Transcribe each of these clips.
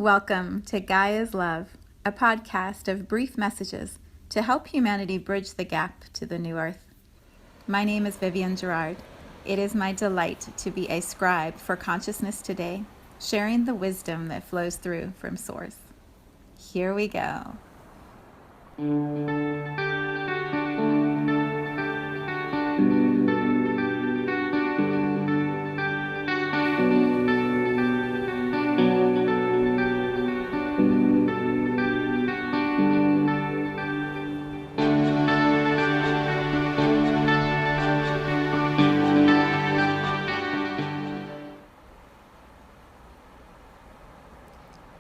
Welcome to Gaia's Love, a podcast of brief messages to help humanity bridge the gap to the new earth. My name is Vivienne Gerard. It is my delight to be a scribe for consciousness today, sharing the wisdom that flows through from Source. Here we go.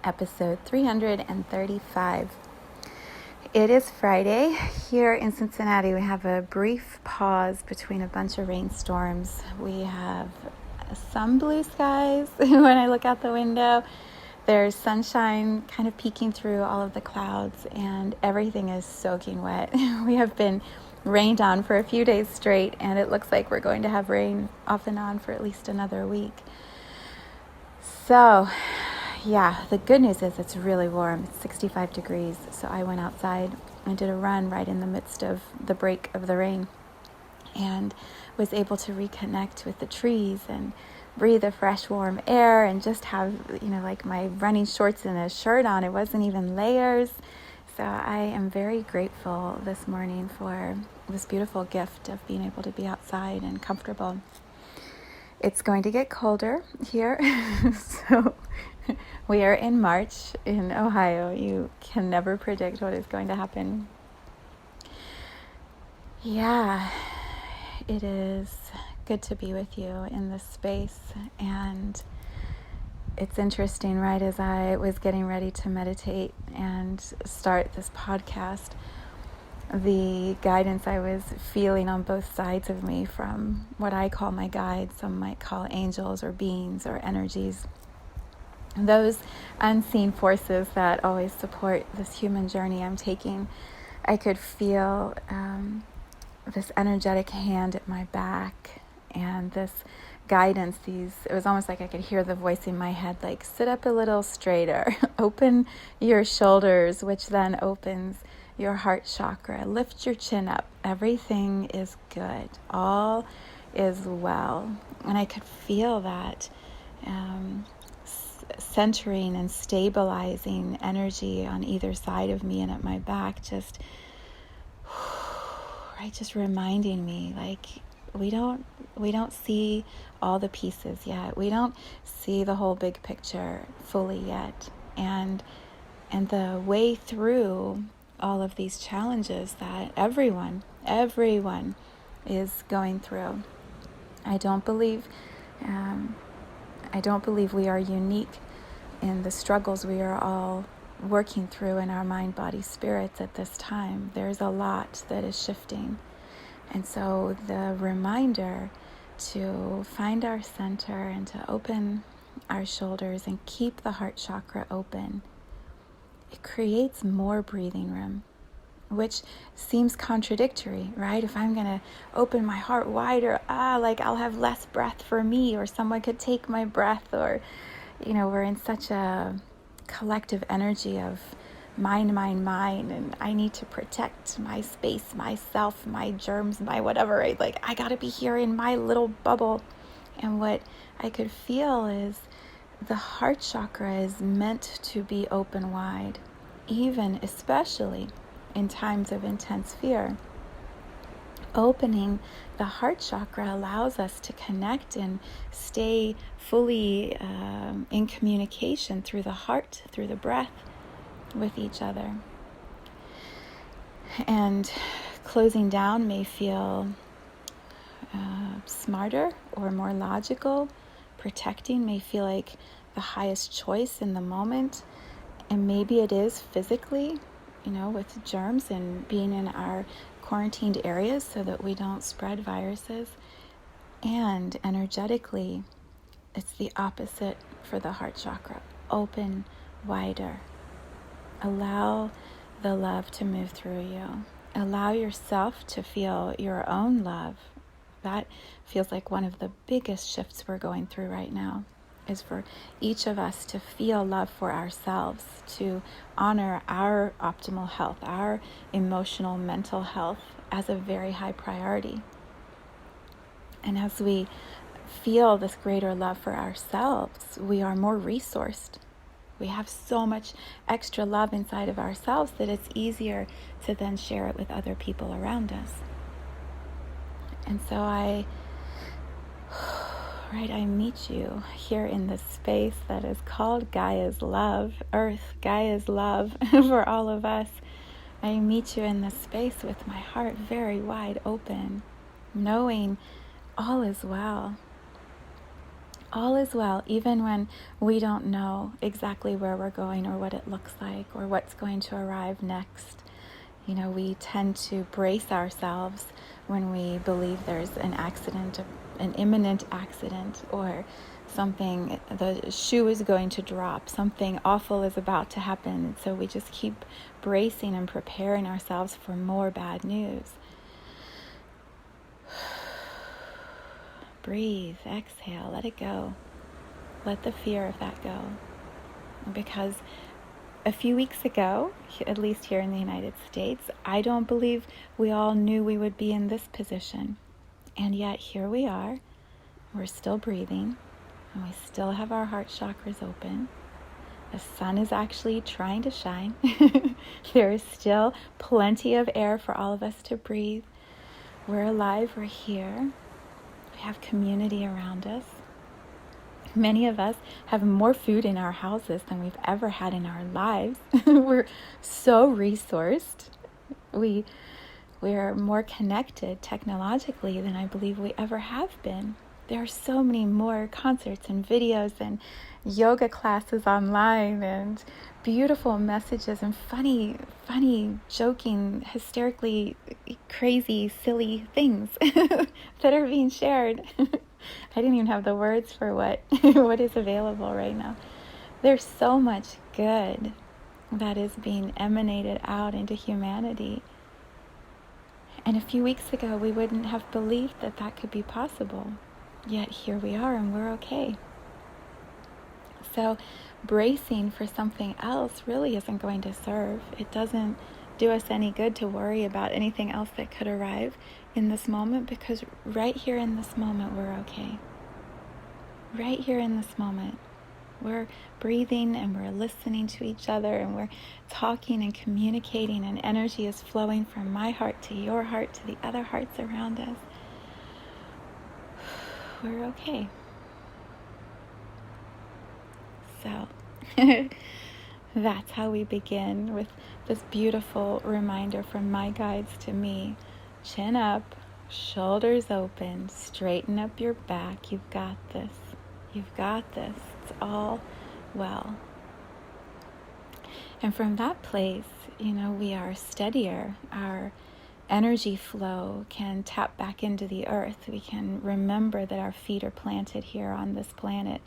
Episode 335. It is Friday. Here in Cincinnati, we have a brief pause between a bunch of rainstorms. We have some blue skies when I look out the window. There's sunshine kind of peeking through all of the clouds, and everything is soaking wet. We have been rained on for a few days straight, and it looks like we're going to have rain off and on for at least another week. So, yeah, the good news is it's really warm. It's 65 degrees. So I went outside and did a run right in the midst of the break of the rain and was able to reconnect with the trees and breathe the fresh, warm air and just have, like my running shorts and a shirt on. It wasn't even layers. So I am very grateful this morning for this beautiful gift of being able to be outside and comfortable. It's going to get colder here. So we are in March in Ohio. You can never predict what is going to happen. Yeah, it is good to be with you in this space. And it's interesting, right? As I was getting ready to meditate and start this podcast, the guidance I was feeling on both sides of me from what I call my guides, some might call angels or beings or energies, those unseen forces that always support this human journey I'm taking. I could feel this energetic hand at my back and this guidance. It was almost like I could hear the voice in my head, like, sit up a little straighter, open your shoulders, which then opens your heart chakra, lift your chin up. Everything is good. All is well. And I could feel that centering and stabilizing energy on either side of me and at my back, just reminding me, like, we don't see all the pieces yet. We don't see the whole big picture fully yet. And the way through all of these challenges that everyone is going through. I don't believe we are unique in the struggles we are all working through in our mind, body, spirits at this time. There's a lot that is shifting. And so the reminder to find our center and to open our shoulders and keep the heart chakra open, it creates more breathing room, which seems contradictory, right? If I'm going to open my heart wider, I'll have less breath for me, or someone could take my breath, or, we're in such a collective energy of mine, and I need to protect my space, myself, my germs, my whatever, right? Like, I got to be here in my little bubble. And what I could feel is the heart chakra is meant to be open wide, especially in times of intense fear. Opening the heart chakra allows us to connect and stay fully in communication through the heart, through the breath, with each other. And closing down may feel smarter or more logical. Protecting may feel like the highest choice in the moment. And maybe it is physically, with germs and being in our quarantined areas so that we don't spread viruses. And energetically, it's the opposite for the heart chakra. Open wider. Allow the love to move through you. Allow yourself to feel your own love. That feels like one of the biggest shifts we're going through right now. is for each of us to feel love for ourselves, to honor our optimal health, our emotional, mental health as a very high priority. And as we feel this greater love for ourselves, we are more resourced. We have so much extra love inside of ourselves that it's easier to then share it with other people around us. And so I meet you here in this space that is called Gaia's love, Earth, Gaia's love for all of us. I meet you in this space with my heart very wide open, knowing all is well. All is well, even when we don't know exactly where we're going or what it looks like or what's going to arrive next. You know, we tend to brace ourselves when we believe there's an accident, an imminent accident, or something, the shoe is going to drop, something awful is about to happen. And so we just keep bracing and preparing ourselves for more bad news. Breathe, exhale, let it go. Let the fear of that go. Because a few weeks ago, at least here in the United States, I don't believe we all knew we would be in this position. And yet here we are. We're still breathing, and we still have our heart chakras open. The sun is actually trying to shine. There is still plenty of air for all of us to breathe. We're alive, we're here. We have community around us. Many of us have more food in our houses than we've ever had in our lives. We're so resourced. We are more connected technologically than I believe we ever have been. There are so many more concerts and videos and yoga classes online and beautiful messages and funny, joking, hysterically crazy, silly things that are being shared. I didn't even have the words for what is available right now. There's so much good that is being emanated out into humanity. And a few weeks ago, we wouldn't have believed that that could be possible. Yet here we are, and we're okay. So bracing for something else really isn't going to serve. It doesn't do us any good to worry about anything else that could arrive in this moment, because right here in this moment, we're okay. Right here in this moment, we're breathing and we're listening to each other and we're talking and communicating, and energy is flowing from my heart to your heart to the other hearts around us. We're okay. So that's how we begin, with this beautiful reminder from my guides to me. Chin up, shoulders open, straighten up your back. You've got this. You've got this. It's all well. And from that place, we are steadier. Our energy flow can tap back into the earth. We can remember that our feet are planted here on this planet,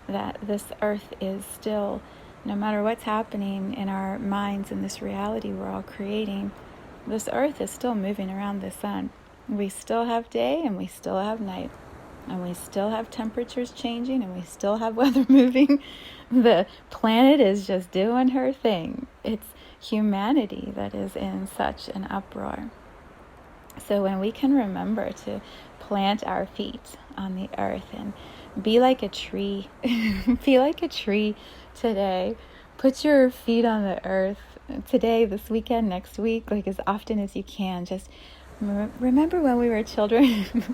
that this earth is still, no matter what's happening in our minds in this reality we're all creating, this earth is still moving around the sun. We still have day and we still have night. And we still have temperatures changing, and we still have weather moving. The planet is just doing her thing. It's humanity that is in such an uproar. So when we can remember to plant our feet on the earth and be like a tree, be like a tree today. Put your feet on the earth today, this weekend, next week, like as often as you can. Just remember when we were children.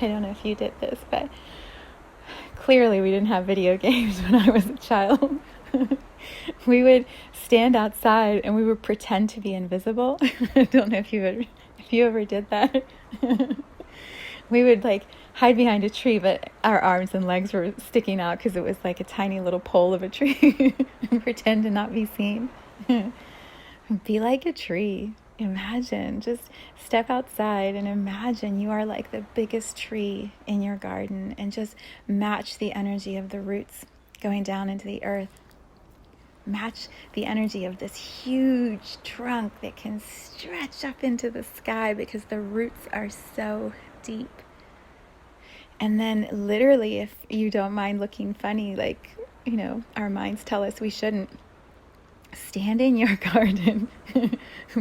I don't know if you did this, but clearly we didn't have video games when I was a child. We would stand outside and we would pretend to be invisible. I don't know if you ever did that. We would hide behind a tree, but our arms and legs were sticking out because it was like a tiny little pole of a tree. And pretend to not be seen. Be like a tree. Imagine, just step outside and imagine you are like the biggest tree in your garden, and just match the energy of the roots going down into the earth. Match the energy of this huge trunk that can stretch up into the sky because the roots are so deep. And then literally, if you don't mind looking funny, like, our minds tell us we shouldn't, stand in your garden,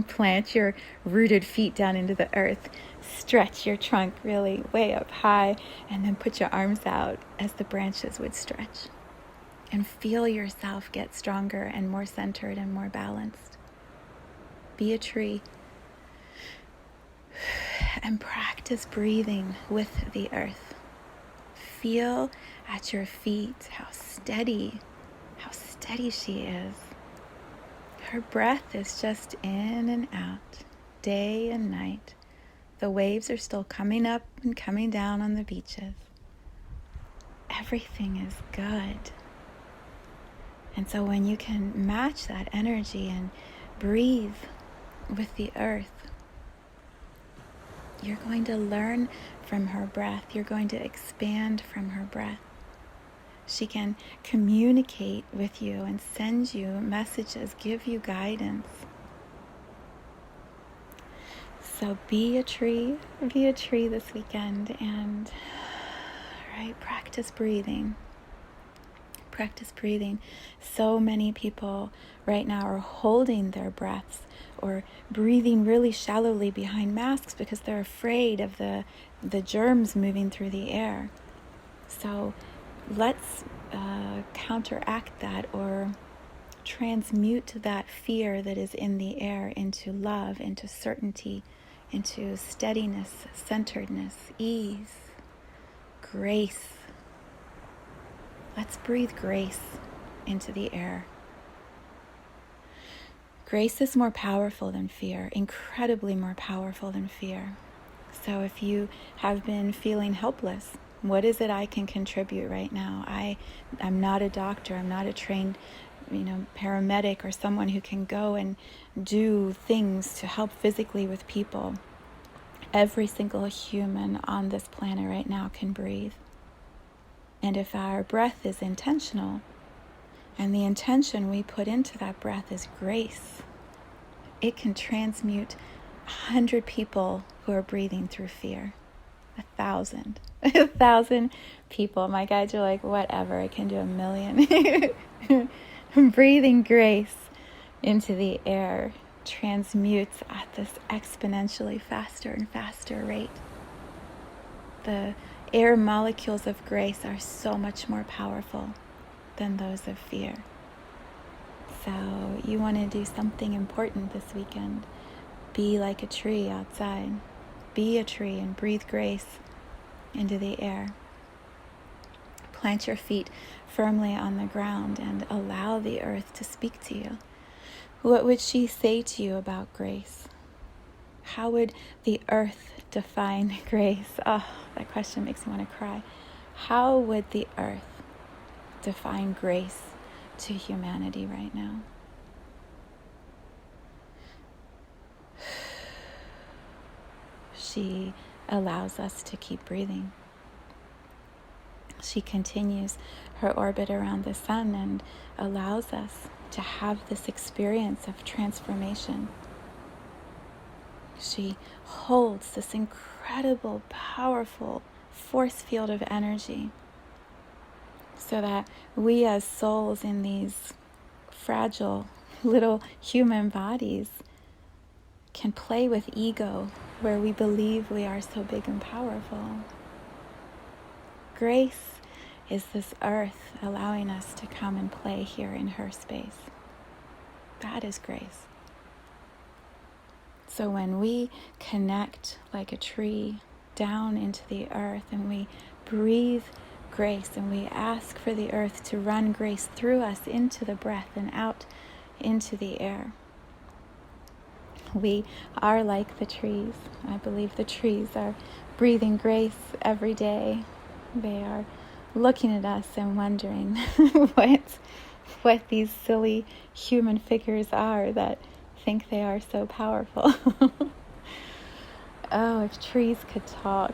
plant your rooted feet down into the earth, stretch your trunk really way up high, and then put your arms out as the branches would stretch. And feel yourself get stronger and more centered and more balanced. Be a tree. And practice breathing with the earth. Feel at your feet how steady she is. Her breath is just in and out, day and night. The waves are still coming up and coming down on the beaches. Everything is good. And so when you can match that energy and breathe with the earth, you're going to learn from her breath. You're going to expand from her breath. She can communicate with you and send you messages, give you guidance. So be a tree this weekend, and practice breathing. Practice breathing. So many people right now are holding their breaths or breathing really shallowly behind masks because they're afraid of the germs moving through the air. So let's counteract that, or transmute that fear that is in the air into love, into certainty, into steadiness, centeredness, ease, grace. Let's breathe grace into the air. Grace is more powerful than fear, incredibly more powerful than fear. So if you have been feeling helpless, what is it I can contribute right now? I'm not a doctor. I'm not a trained, paramedic or someone who can go and do things to help physically with people. Every single human on this planet right now can breathe. And if our breath is intentional, and the intention we put into that breath is grace, it can transmute 100 people who are breathing through fear. 1,000. 1,000 people. My guides are like, whatever, I can do 1,000,000. Breathing grace into the air transmutes at this exponentially faster and faster rate. The air molecules of grace are so much more powerful than those of fear. So you want to do something important this weekend. Be like a tree outside. Be a tree and breathe grace into the air. Plant your feet firmly on the ground and allow the earth to speak to you. What would she say to you about grace? How would the earth define grace? Oh, that question makes me want to cry. How would the earth define grace to humanity right now? She allows us to keep breathing. She continues her orbit around the sun and allows us to have this experience of transformation. She holds this incredible, powerful force field of energy so that we as souls in these fragile little human bodies can play with ego where we believe we are so big and powerful. Grace is this earth allowing us to come and play here in her space. That is grace. So when we connect like a tree down into the earth and we breathe grace and we ask for the earth to run grace through us into the breath and out into the air, we are like the trees. I believe the trees are breathing grace every day. They are looking at us and wondering what these silly human figures are that think they are so powerful. Oh, if trees could talk,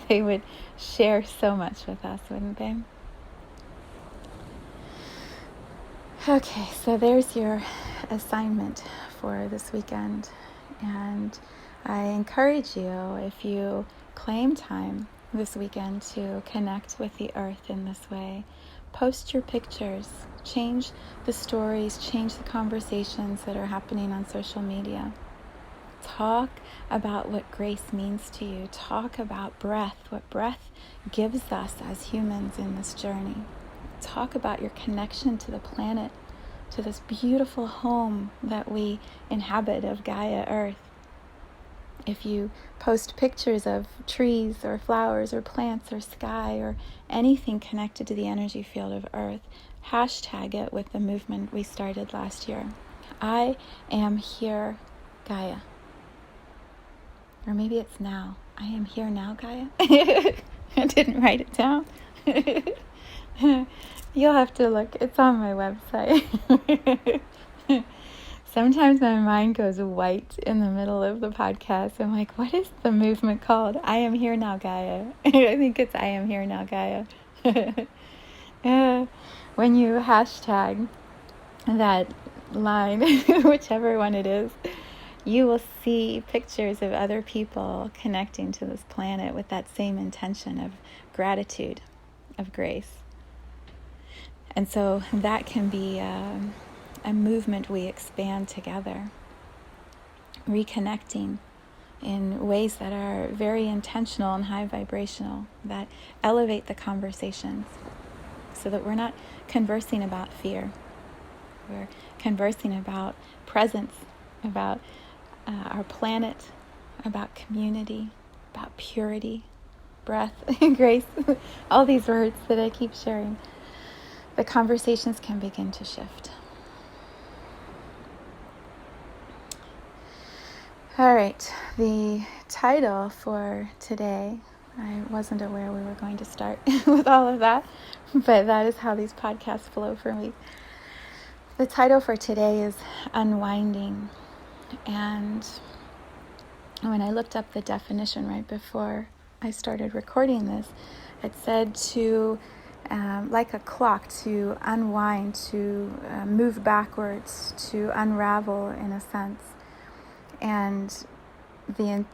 they would share so much with us, wouldn't they? Okay, so there's your assignment for this weekend. And I encourage you, if you claim time this weekend to connect with the earth in this way, post your pictures, change the stories, change the conversations that are happening on social media. Talk about what grace means to you. Talk about breath, what breath gives us as humans in this journey. Talk about your connection to the planet, to this beautiful home that we inhabit of Gaia Earth. If you post pictures of trees or flowers or plants or sky or anything connected to the energy field of Earth, hashtag it with the movement we started last year. I am here, Gaia. Or maybe it's now. I am here now, Gaia. I didn't write it down. You'll have to look. It's on my website. Sometimes my mind goes white in the middle of the podcast. I'm like, what is the movement called? I am here now, Gaia. I think it's I am here now, Gaia. When you hashtag that line, whichever one it is, you will see pictures of other people connecting to this planet with that same intention of gratitude, of grace. And so that can be a movement we expand together, reconnecting in ways that are very intentional and high vibrational, that elevate the conversations so that we're not conversing about fear. We're conversing about presence, about our planet, about community, about purity, breath, grace, all these words that I keep sharing. The conversations can begin to shift. All right, the title for today, I wasn't aware we were going to start with all of that, but that is how these podcasts flow for me. The title for today is Unwinding. And when I looked up the definition right before I started recording this, it said to, like a clock, to unwind, to move backwards, to unravel in a sense. And the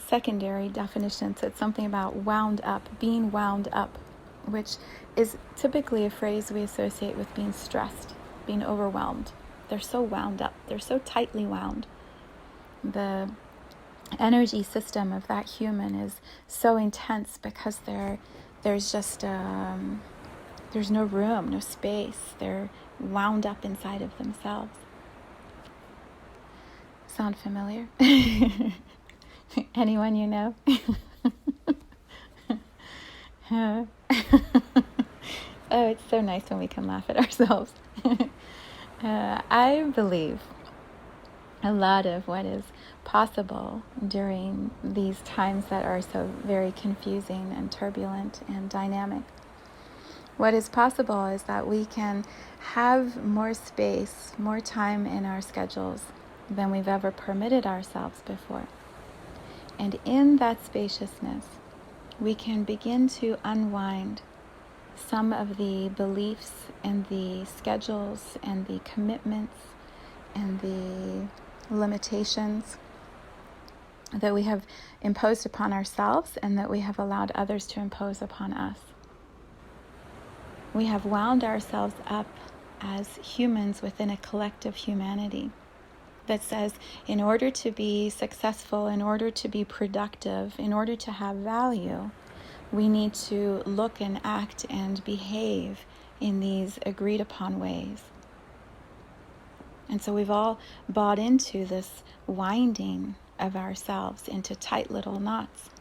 secondary definition said something about wound up, being wound up, which is typically a phrase we associate with being stressed, being overwhelmed. They're so wound up. They're so tightly wound. The energy system of that human is so intense because there's just there's no room, no space. They're wound up inside of themselves. Sound familiar? Anyone you know? Oh, it's so nice when we can laugh at ourselves. I believe a lot of what is possible during these times that are so very confusing and turbulent and dynamic. What is possible is that we can have more space, more time in our schedules than we've ever permitted ourselves before. And in that spaciousness, we can begin to unwind some of the beliefs and the schedules and the commitments and the limitations that we have imposed upon ourselves and that we have allowed others to impose upon us. We have wound ourselves up as humans within a collective humanity that says, in order to be successful, in order to be productive, in order to have value, we need to look and act and behave in these agreed upon ways. And so we've all bought into this winding of ourselves into tight little knots.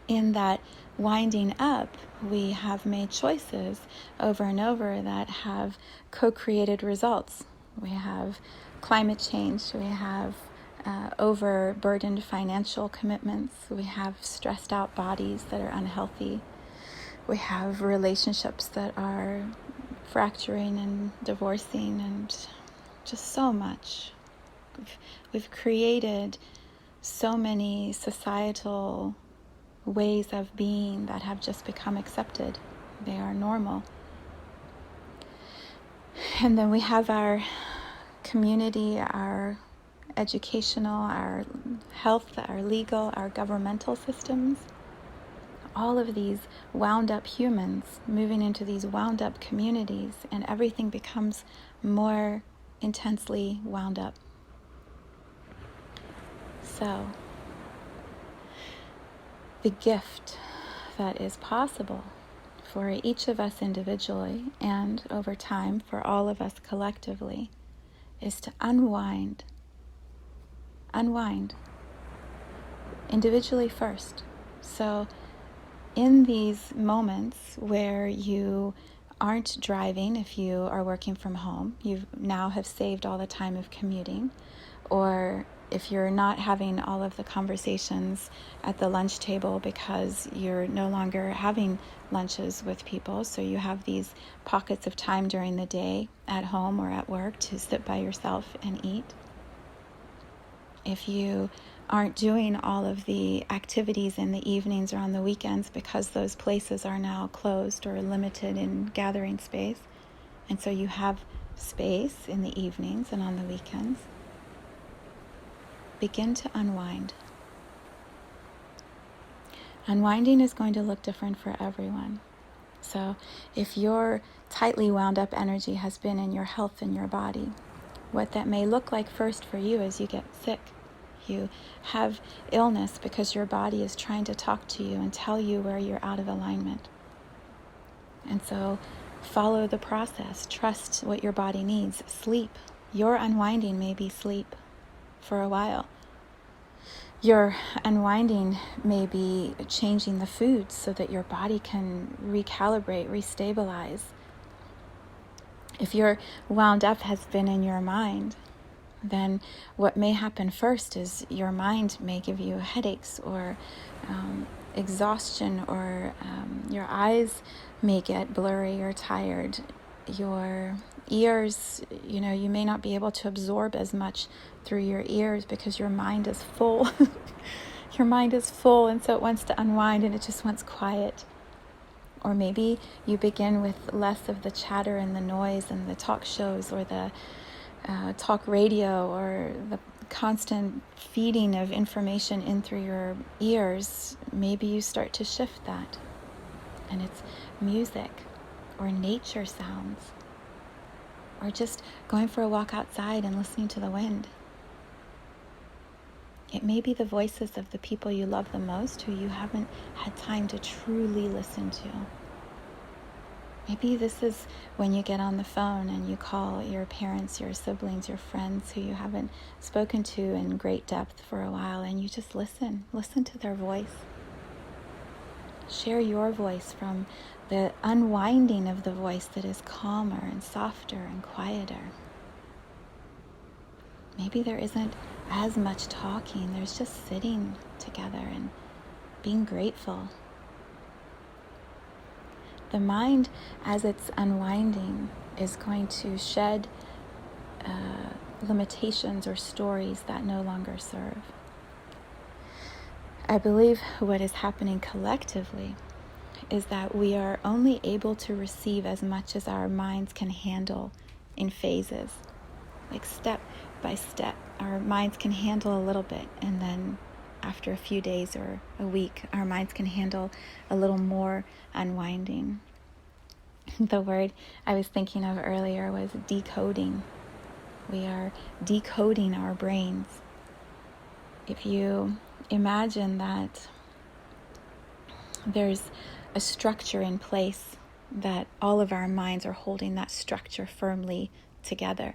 In that winding up, we have made choices over and over that have co-created results. We have climate change, we have overburdened financial commitments, we have stressed out bodies that are unhealthy, we have relationships that are fracturing and divorcing, and just so much. We've created so many societal ways of being that have just become accepted. They are normal. And then we have our community, our educational, our health, our legal, our governmental systems. All of these wound up humans moving into these wound up communities, and everything becomes more intensely wound up. So, the gift that is possible for each of us individually and over time for all of us collectively is to unwind individually first. So in these moments where you aren't driving, if you are working from home, you now have saved all the time of commuting, or if you're not having all of the conversations at the lunch table because you're no longer having lunches with people, so you have these pockets of time during the day at home or at work to sit by yourself and eat. If you aren't doing all of the activities in the evenings or on the weekends because those places are now closed or limited in gathering space, and so you have space in the evenings and on the weekends, begin to unwind. Unwinding is going to look different for everyone. So if your tightly wound up energy has been in your health and your body, what that may look like first for you is you get sick. You have illness because your body is trying to talk to you and tell you where you're out of alignment. And so follow the process. Trust what your body needs. Sleep. Your unwinding may be sleep for a while. Your unwinding may be changing the foods so that your body can recalibrate, restabilize. If your wound up has been in your mind, then what may happen first is your mind may give you headaches or exhaustion, or your eyes may get blurry or tired. Your ears, you may not be able to absorb as much through your ears because your mind is full. Your mind is full, and so it wants to unwind and it just wants quiet. Or maybe you begin with less of the chatter and the noise and the talk shows or the talk radio or the constant feeding of information in through your ears. Maybe you start to shift that, and it's music or nature sounds, or just going for a walk outside and listening to the wind. It may be the voices of the people you love the most who you haven't had time to truly listen to. Maybe this is when you get on the phone and you call your parents, your siblings, your friends who you haven't spoken to in great depth for a while, and you just listen to their voice. Share your voice from the unwinding of the voice that is calmer and softer and quieter. Maybe there isn't as much talking, there's just sitting together and being grateful. The mind, as it's unwinding, is going to shed limitations or stories that no longer serve. I believe what is happening collectively is that we are only able to receive as much as our minds can handle in phases, like step by step. Our minds can handle a little bit, and then after a few days or a week, our minds can handle a little more unwinding. The word I was thinking of earlier was decoding. We are decoding our brains. If you imagine that there's a structure in place, that all of our minds are holding that structure firmly together,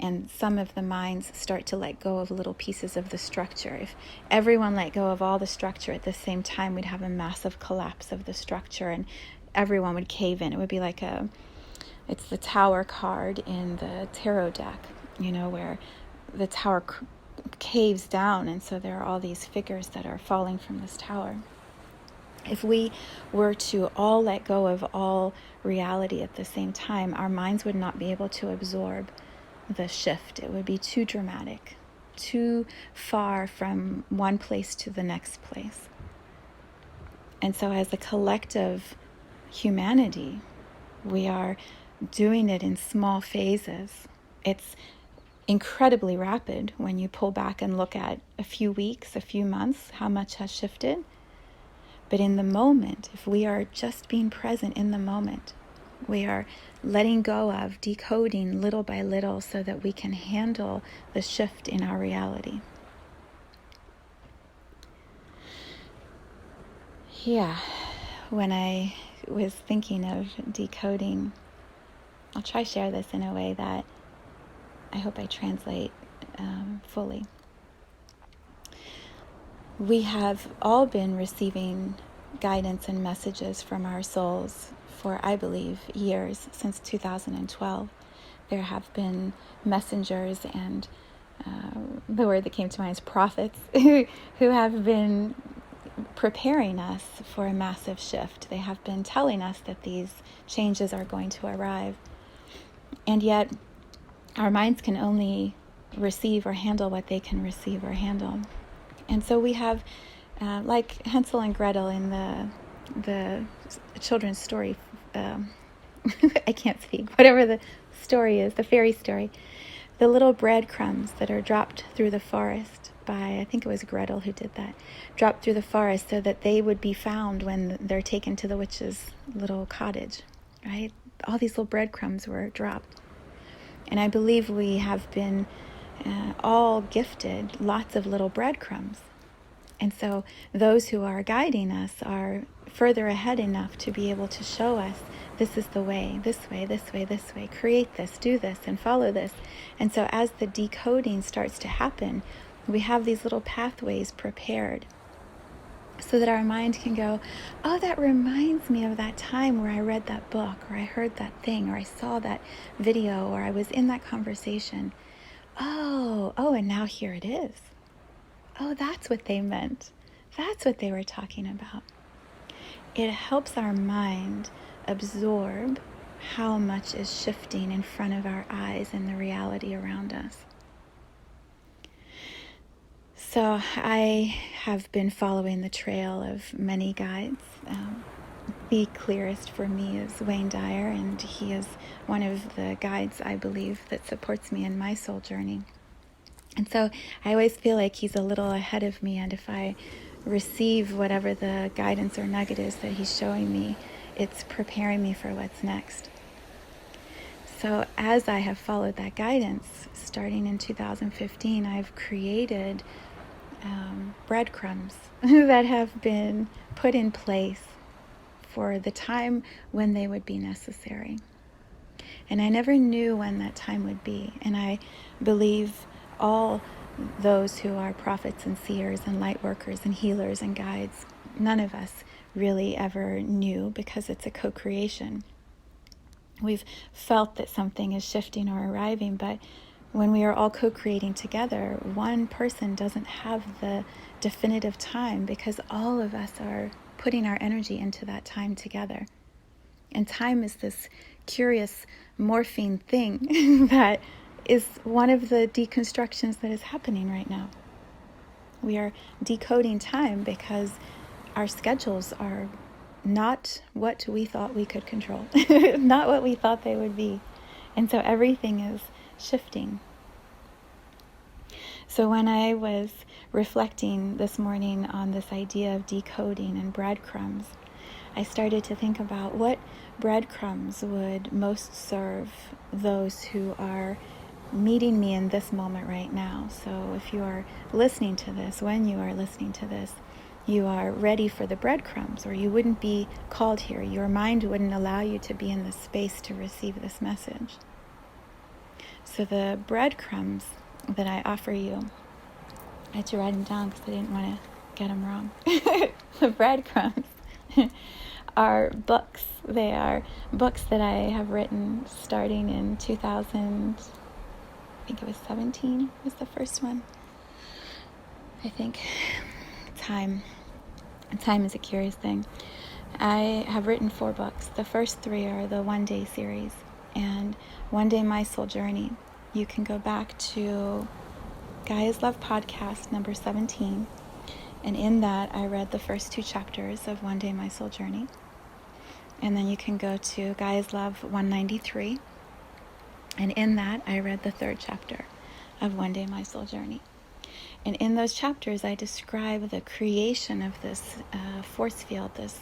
and some of the minds start to let go of little pieces of the structure. If everyone let go of all the structure at the same time, we'd have a massive collapse of the structure and everyone would cave in. It would be like it's the tower card in the tarot deck, where the tower caves down, and so there are all these figures that are falling from this tower. If we were to all let go of all reality at the same time, our minds would not be able to absorb the shift. It would be too dramatic, too far from one place to the next place. And so as a collective humanity, we are doing it in small phases. It's incredibly rapid when you pull back and look at a few weeks, a few months, how much has shifted. But in the moment, if we are just being present in the moment, we are letting go of, decoding little by little so that we can handle the shift in our reality. Yeah, when I was thinking of decoding, I'll try to share this in a way that I hope I translate fully. We have all been receiving guidance and messages from our souls for, I believe, years, since 2012. There have been messengers and the word that came to mind is prophets who have been preparing us for a massive shift. They have been telling us that these changes are going to arrive. And yet, our minds can only receive or handle what they can receive or handle. And so we have, like Hansel and Gretel in the children's story, I can't speak, whatever the story is, the fairy story, the little breadcrumbs that are dropped through the forest by, I think it was Gretel who did that, dropped through the forest so that they would be found when they're taken to the witch's little cottage, right? All these little breadcrumbs were dropped. And I believe we have been all gifted lots of little breadcrumbs. And so those who are guiding us are further ahead enough to be able to show us, this is the way, this way, this way, this way, create this, do this, and follow this. And so as the decoding starts to happen, we have these little pathways prepared so that our mind can go, oh, that reminds me of that time where I read that book, or I heard that thing, or I saw that video, or I was in that conversation. Oh, and now here it is. Oh, that's what they meant. That's what they were talking about. It helps our mind absorb how much is shifting in front of our eyes in the reality around us. So I have been following the trail of many guides. The clearest for me is Wayne Dyer, and he is one of the guides, I believe, that supports me in my soul journey. And so I always feel like he's a little ahead of me, and if I receive whatever the guidance or nugget is that he's showing me, it's preparing me for what's next. So as I have followed that guidance, starting in 2015, I've created breadcrumbs that have been put in place for the time when they would be necessary. And I never knew when that time would be. And I believe all those who are prophets and seers and light workers and healers and guides, none of us really ever knew, because it's a co-creation. We've felt that something is shifting or arriving, but when we are all co-creating together, one person doesn't have the definitive time, because all of us are putting our energy into that time together. And time is this curious morphine thing that is one of the deconstructions that is happening right now. We are decoding time because our schedules are not what we thought we could control, not what we thought they would be. And so everything is shifting. So when I was reflecting this morning on this idea of decoding and breadcrumbs, I started to think about what breadcrumbs would most serve those who are meeting me in this moment right now. So if you are listening to this, when you are listening to this, you are ready for the breadcrumbs, or you wouldn't be called here. Your mind wouldn't allow you to be in this space to receive this message. So the breadcrumbs that I offer you, I had to write them down because I didn't want to get them wrong. The breadcrumbs are books. They are books that I have written starting in 2000, I think it was 17 was the first one. I think time is a curious thing. I have written 4 books. The first 3 are the One Day series and One Day My Soul Journey. You can go back to Gaia's Love podcast number 17, and in that I read the first 2 chapters of One Day My Soul Journey. And then you can go to Gaia's Love 193, and in that I read the 3rd chapter of One Day My Soul Journey. And in those chapters, I describe the creation of this force field, this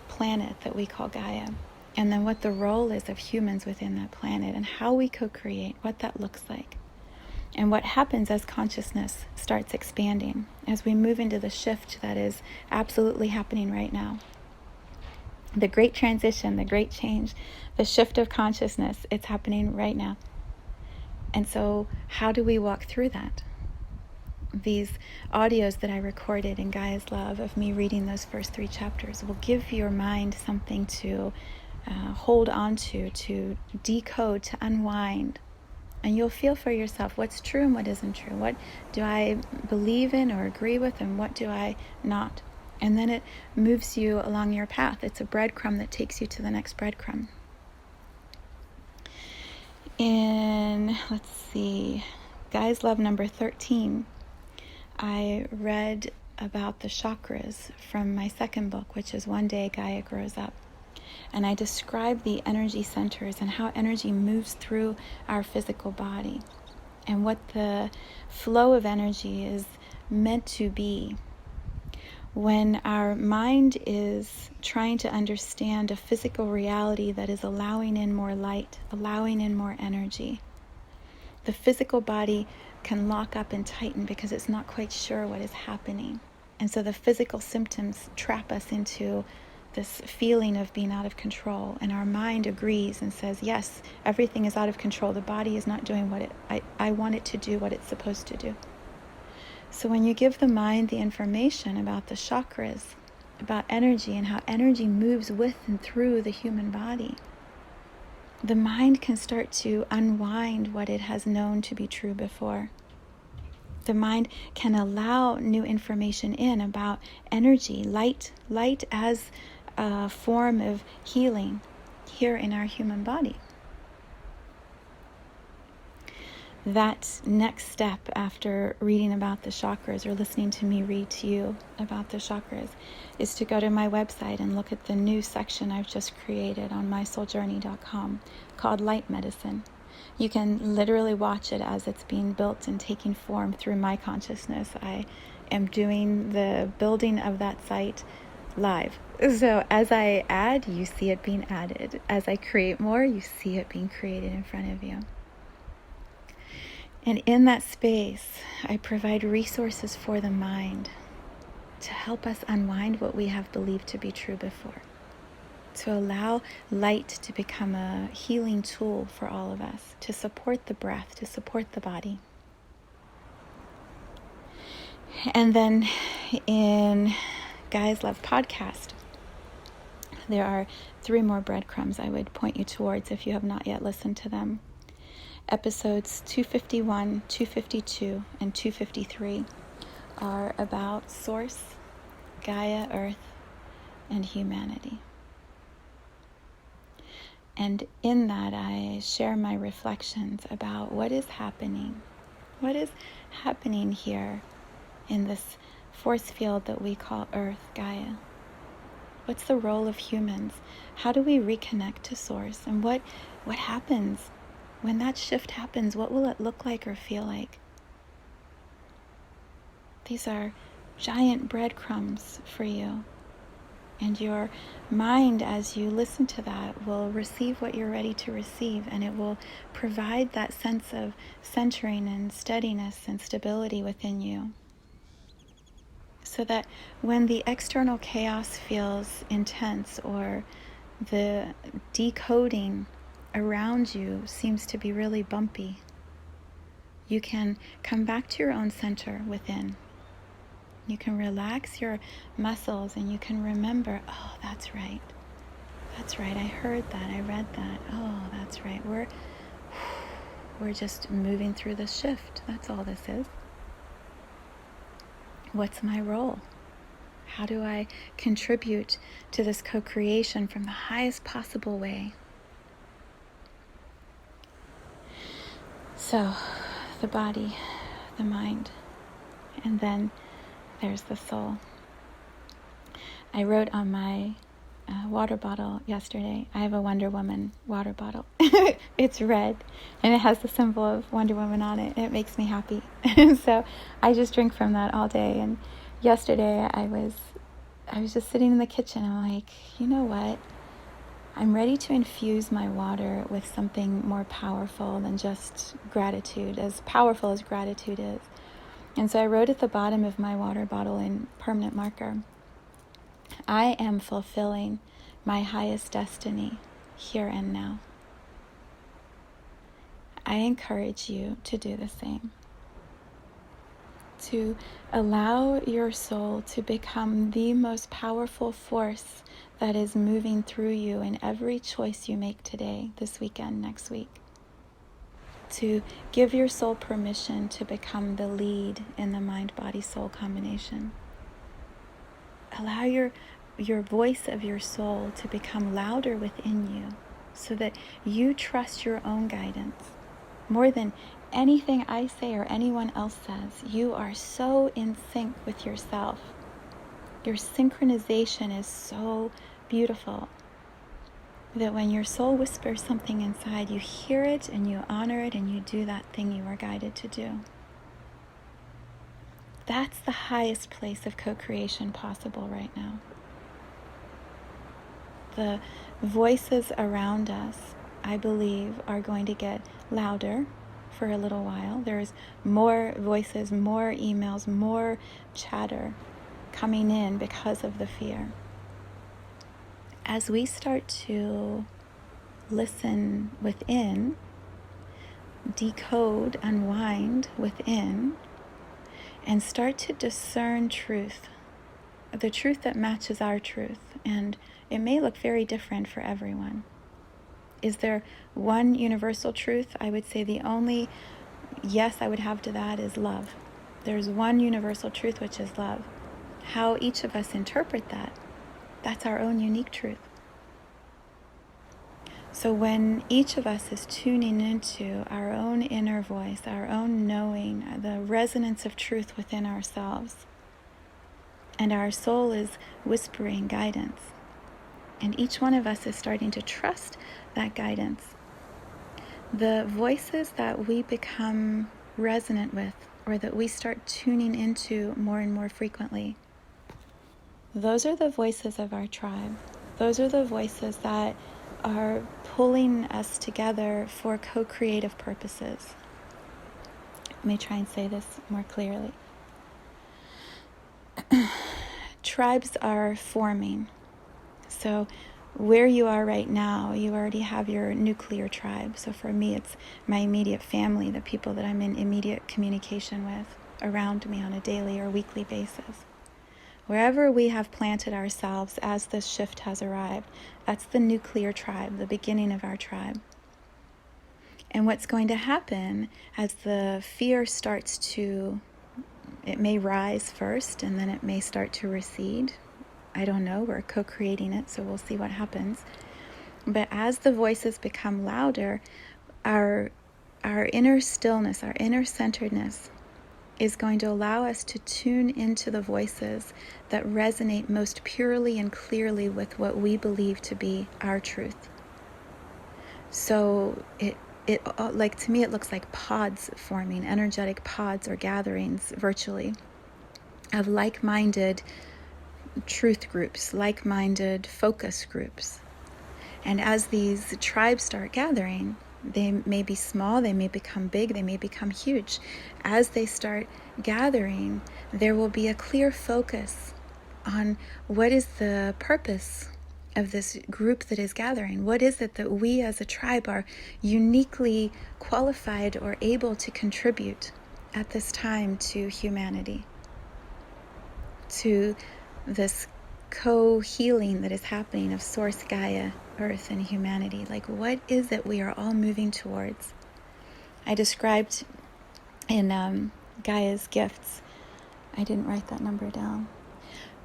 planet that we call Gaia, and then what the role is of humans within that planet and how we co-create, what that looks like. And what happens as consciousness starts expanding, as we move into the shift that is absolutely happening right now. The great transition, the great change, the shift of consciousness, it's happening right now. And so how do we walk through that? These audios that I recorded in Gaia's Love of me reading those first 3 chapters will give your mind something to hold on to decode, to unwind. And you'll feel for yourself what's true and what isn't true. What do I believe in or agree with, and what do I not? And then it moves you along your path. It's a breadcrumb that takes you to the next breadcrumb. In, Gaia's Love number 13, I read about the chakras from my second book, which is One Day Gaia Grows Up. And I describe the energy centers and how energy moves through our physical body and what the flow of energy is meant to be. When our mind is trying to understand a physical reality that is allowing in more light, allowing in more energy, the physical body can lock up and tighten because it's not quite sure what is happening. And so the physical symptoms trap us into this feeling of being out of control, and our mind agrees and says, yes, everything is out of control. The body is not doing what I want it to do, what it's supposed to do. So when you give the mind the information about the chakras, about energy and how energy moves with and through the human body, the mind can start to unwind what it has known to be true before. The mind can allow new information in about energy, light as a form of healing here in our human body. That next step after reading about the chakras or listening to me read to you about the chakras is to go to my website and look at the new section I've just created on mysouljourney.com called Light Medicine. You can literally watch it as it's being built and taking form through my consciousness. I am doing the building of that site live. So as I add, you see it being added. As I create more, you see it being created in front of you. And in that space, I provide resources for the mind to help us unwind what we have believed to be true before, to allow light to become a healing tool for all of us, to support the breath, to support the body. And then in Gaia's Love podcast, there are 3 more breadcrumbs I would point you towards if you have not yet listened to them. Episodes 251, 252, and 253 are about Source, Gaia, Earth, and humanity. And in that, I share my reflections about what is happening. What is happening here in this force field that we call Earth, Gaia? What's the role of humans? How do we reconnect to Source? And what happens when that shift happens? What will it look like or feel like? These are giant breadcrumbs for you. And your mind, as you listen to that, will receive what you're ready to receive, and it will provide that sense of centering and steadiness and stability within you. So that when the external chaos feels intense or the decoding around you seems to be really bumpy, you can come back to your own center within. You can relax your muscles and you can remember, oh, that's right. That's right. I heard that. I read that. Oh, that's right. We're just moving through this shift. That's all this is. What's my role? How do I contribute to this co-creation from the highest possible way? So, the body, the mind, and then there's the soul. I wrote on my water bottle yesterday. I have a Wonder Woman water bottle. It's red and it has the symbol of Wonder Woman on it. It makes me happy. So I just drink from that all day. And yesterday I was just sitting in the kitchen. I'm like, you know what? I'm ready to infuse my water with something more powerful than just gratitude, as powerful as gratitude is. And so I wrote at the bottom of my water bottle in permanent marker, I am fulfilling my highest destiny here and now. I encourage you to do the same. To allow your soul to become the most powerful force that is moving through you in every choice you make today, this weekend, next week. To give your soul permission to become the lead in the mind-body-soul combination. Allow your voice of your soul to become louder within you so that you trust your own guidance. More than anything I say or anyone else says, you are so in sync with yourself. Your synchronization is so beautiful that when your soul whispers something inside, you hear it and you honor it and you do that thing you are guided to do. That's the highest place of co-creation possible right now. The voices around us, I believe, are going to get louder for a little while. There's more voices, more emails, more chatter coming in because of the fear. As we start to listen within, decode, unwind within, and start to discern truth, the truth that matches our truth, and it may look very different for everyone. Is there one universal truth? I would say the only yes I would have to that is love. There's one universal truth, which is love. How each of us interpret that, that's our own unique truth. So when each of us is tuning into our own inner voice, our own knowing, the resonance of truth within ourselves, and our soul is whispering guidance, and each one of us is starting to trust that guidance, the voices that we become resonant with, or that we start tuning into more and more frequently, those are the voices of our tribe. Those are the voices that are pulling us together for co-creative purposes. Let me try and say this more clearly. Tribes are forming. So where you are right now, you already have your nuclear tribe. So for me, it's my immediate family, the people that I'm in immediate communication with around me on a daily or weekly basis. Wherever we have planted ourselves as this shift has arrived, that's the nuclear tribe, the beginning of our tribe. And what's going to happen as the fear starts to, it may rise first and then it may start to recede. I don't know, we're co-creating it, so we'll see what happens. But as the voices become louder, our inner stillness, our inner centeredness is going to allow us to tune into the voices that resonate most purely and clearly with what we believe to be our truth. So it like, to me, it looks like pods forming, energetic pods or gatherings virtually of like-minded truth groups, like-minded focus groups. And as these tribes start gathering, they may be small, they may become big, they may become huge. As they start gathering, there will be a clear focus on what is the purpose of this group that is gathering. What is it that we as a tribe are uniquely qualified or able to contribute at this time to humanity, to this co-healing that is happening of Source, Gaia, Earth, and humanity? Like, what is it we are all moving towards? I described in Gaia's Gifts, I didn't write that number down.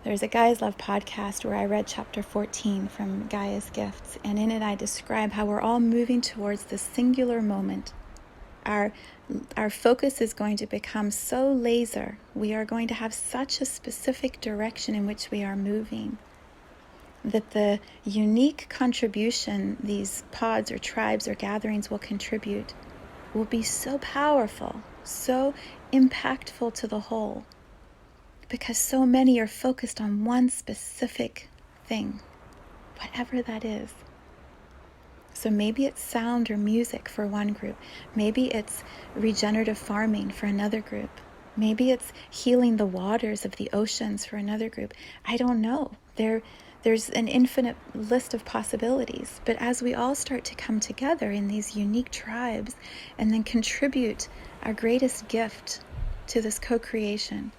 There's a Gaia's Love podcast where I read chapter 14 from Gaia's Gifts, and in it I describe how we're all moving towards this singular moment. Our focus is going to become so laser. We are going to have such a specific direction in which we are moving. that the unique contribution these pods or tribes or gatherings will contribute will be so powerful, so impactful to the whole, because so many are focused on one specific thing, whatever that is. So maybe it's sound or music for one group. Maybe it's regenerative farming for another group. Maybe it's healing the waters of the oceans for another group. I don't know. There's an infinite list of possibilities. But as we all start to come together in these unique tribes and then contribute our greatest gift to this co-creation,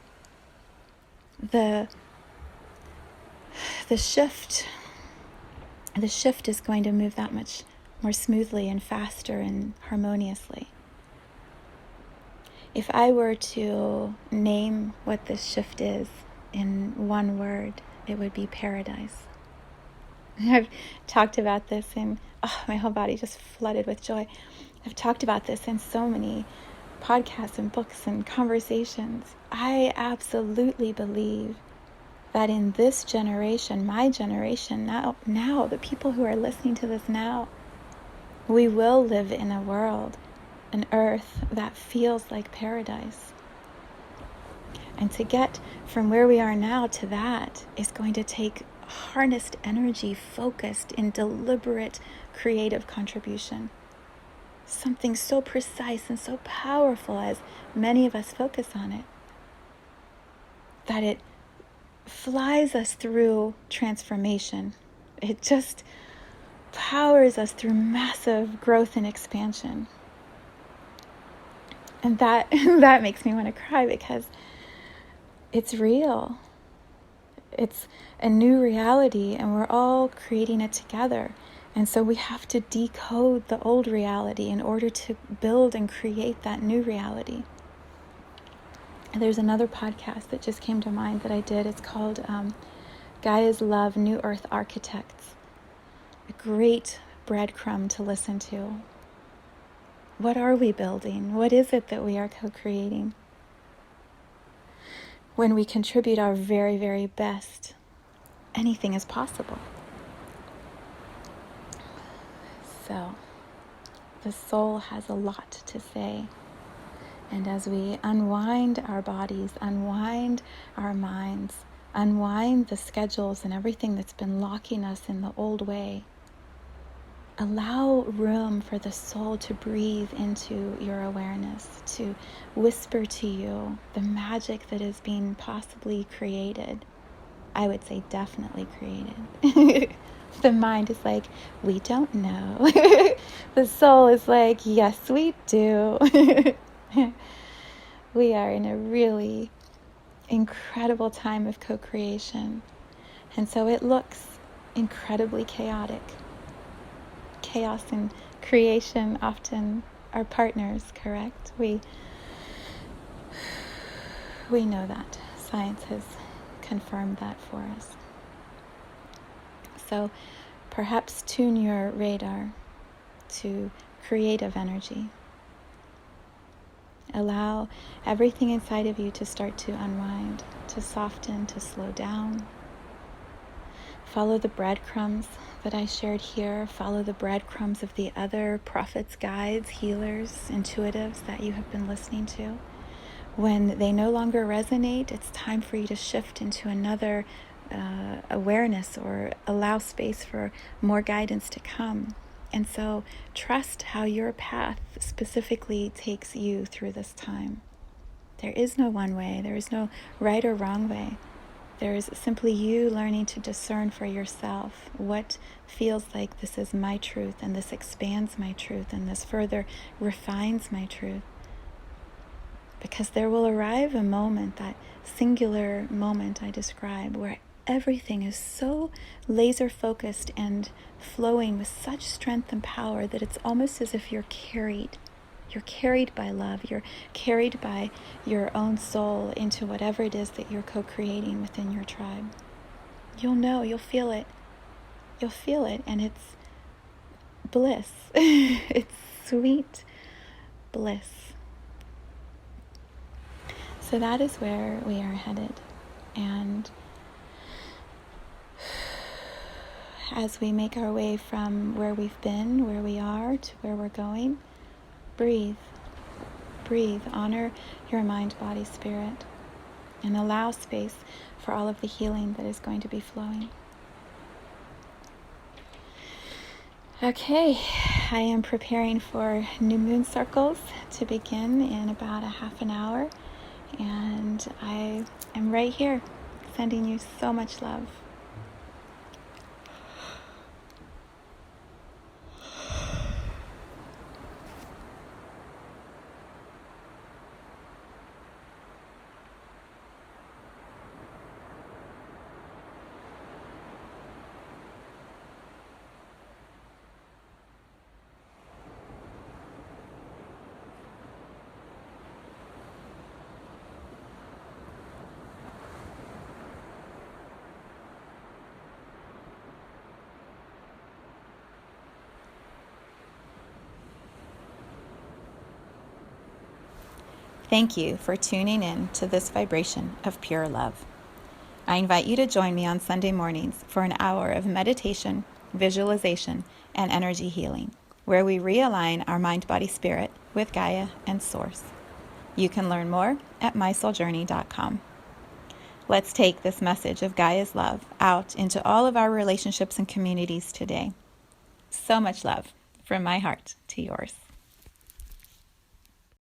the shift is going to move that much more smoothly and faster and harmoniously. If I were to name what this shift is in one word, it would be paradise. I've talked about this and my whole body just flooded with joy. I've talked about this in so many podcasts and books and conversations. I absolutely believe that in this generation, my generation, now, the people who are listening to this now, we will live in a world, an earth that feels like paradise. And to get from where we are now to that is going to take harnessed energy, focused in deliberate creative contribution. Something so precise and so powerful, as many of us focus on it, that it flies us through transformation. It just powers us through massive growth and expansion. And that makes me want to cry, because it's real. It's a new reality, and we're all creating it together. And so we have to decode the old reality in order to build and create that new reality. There's another podcast that just came to mind that I did. It's called Gaia's Love, New Earth Architects. A great breadcrumb to listen to. What are we building? What is it that we are co-creating? When we contribute our very, very best, anything is possible. So, the soul has a lot to say. And as we unwind our bodies, unwind our minds, unwind the schedules and everything that's been locking us in the old way, allow room for the soul to breathe into your awareness, to whisper to you the magic that is being possibly created. I would say definitely created. The mind is like, we don't know. The soul is like, yes, we do. We are in a really incredible time of co-creation. And so it looks incredibly chaotic. Chaos and creation often are partners, correct? We know that. Science has confirmed that for us. So perhaps tune your radar to creative energy. Allow everything inside of you to start to unwind, to soften, to slow down. Follow the breadcrumbs that I shared here. Follow the breadcrumbs of the other prophets, guides, healers, intuitives that you have been listening to. When they no longer resonate, it's time for you to shift into another awareness, or allow space for more guidance to come. And so trust how your path specifically takes you through this time. There is no one way. There is no right or wrong way. There is simply you learning to discern for yourself what feels like this is my truth, and this expands my truth, and this further refines my truth. Because there will arrive a moment, that singular moment I describe, where everything is so laser focused and flowing with such strength and power that it's almost as if you're carried. You're carried by love. You're carried by your own soul into whatever it is that you're co-creating within your tribe. You'll know, you'll feel it. You'll feel it, and it's bliss. It's sweet bliss. So that is where we are headed. And as we make our way from where we've been, where we are, to where we're going, breathe. Breathe. Honor your mind, body, spirit, and allow space for all of the healing that is going to be flowing. Okay, I am preparing for new moon circles to begin in about a half an hour, and I am right here sending you so much love. Thank you for tuning in to this vibration of pure love. I invite you to join me on Sunday mornings for an hour of meditation, visualization, and energy healing, where we realign our mind, body, spirit with Gaia and Source. You can learn more at mysouljourney.com. Let's take this message of Gaia's love out into all of our relationships and communities today. So much love from my heart to yours.